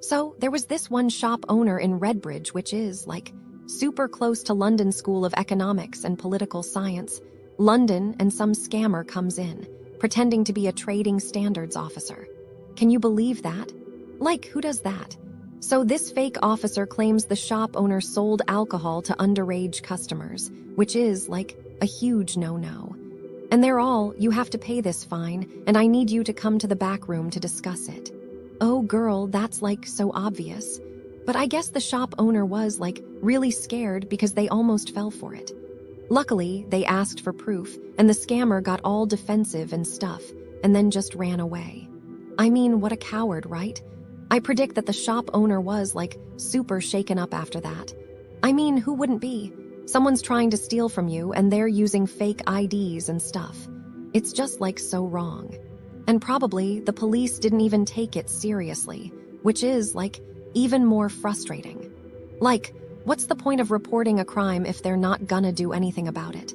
So there was this one shop owner in Redbridge, which is, like, super close to London School of Economics and Political Science, London, and some scammer comes in, pretending to be a trading standards officer. Can you believe that? Like, who does that? So this fake officer claims the shop owner sold alcohol to underage customers, which is, like, a huge no-no. And they're all, you have to pay this fine, and I need you to come to the back room to discuss it. Oh girl, that's like so obvious. But I guess the shop owner was, like, really scared because they almost fell for it. Luckily, they asked for proof, and the scammer got all defensive and stuff, and then just ran away. I mean, what a coward, right? I predict that the shop owner was, like, super shaken up after that. I mean, who wouldn't be? Someone's trying to steal from you, and they're using fake IDs and stuff. It's just, like, so wrong. And probably the police didn't even take it seriously, which is, like, even more frustrating. Like, what's the point of reporting a crime if they're not gonna do anything about it?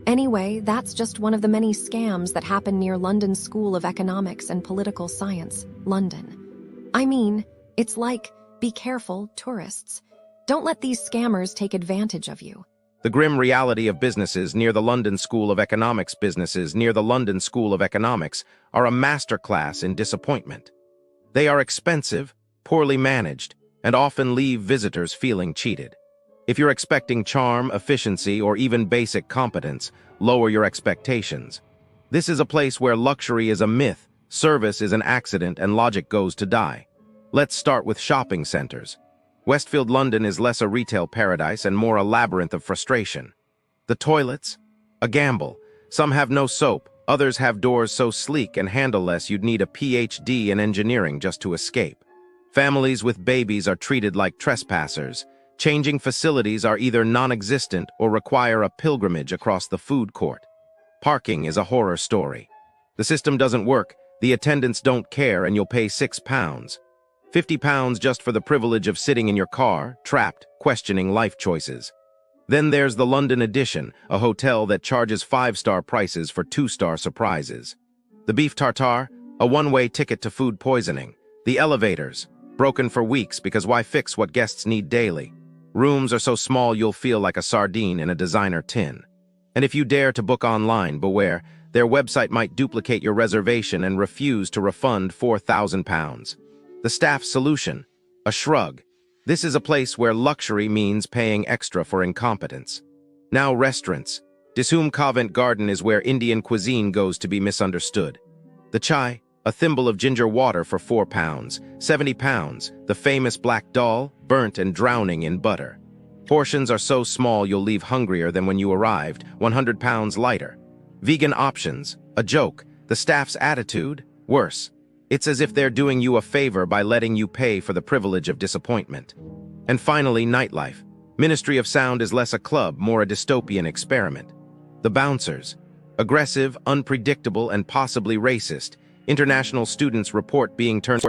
Anyway, that's just one of the many scams that happen near London School of Economics and Political Science, London. I mean, it's like, be careful, tourists. Don't let these scammers take advantage of you. The grim reality of businesses near the London School of Economics are a masterclass in disappointment. They are expensive, poorly managed, and often leave visitors feeling cheated. If you're expecting charm, efficiency, or even basic competence, lower your expectations. This is a place where luxury is a myth, service is an accident, and logic goes to die. Let's start with shopping centers. Westfield London is less a retail paradise and more a labyrinth of frustration. The toilets? A gamble. Some have no soap, others have doors so sleek and handleless you'd need a PhD in engineering just to escape. Families with babies are treated like trespassers. Changing facilities are either non-existent or require a pilgrimage across the food court. Parking is a horror story. The system doesn't work, the attendants don't care, and you'll pay £6. £50 just for the privilege of sitting in your car, trapped, questioning life choices. Then there's the London Edition, a hotel that charges 5-star prices for 2-star surprises. The beef tartare, a one-way ticket to food poisoning. The elevators, broken for weeks because why fix what guests need daily? Rooms are so small you'll feel like a sardine in a designer tin. And if you dare to book online, beware, their website might duplicate your reservation and refuse to refund £4,000. The staff's solution? A shrug. This is a place where luxury means paying extra for incompetence. Now restaurants. Dishoom Covent Garden is where Indian cuisine goes to be misunderstood. The chai, a thimble of ginger water for £4, £70, the famous black dal, burnt and drowning in butter. Portions are so small you'll leave hungrier than when you arrived, £100 lighter. Vegan options, a joke. The staff's attitude, worse. It's as if they're doing you a favor by letting you pay for the privilege of disappointment. And finally, nightlife. Ministry of Sound is less a club, more a dystopian experiment. The bouncers. Aggressive, unpredictable, and possibly racist. International students report being turned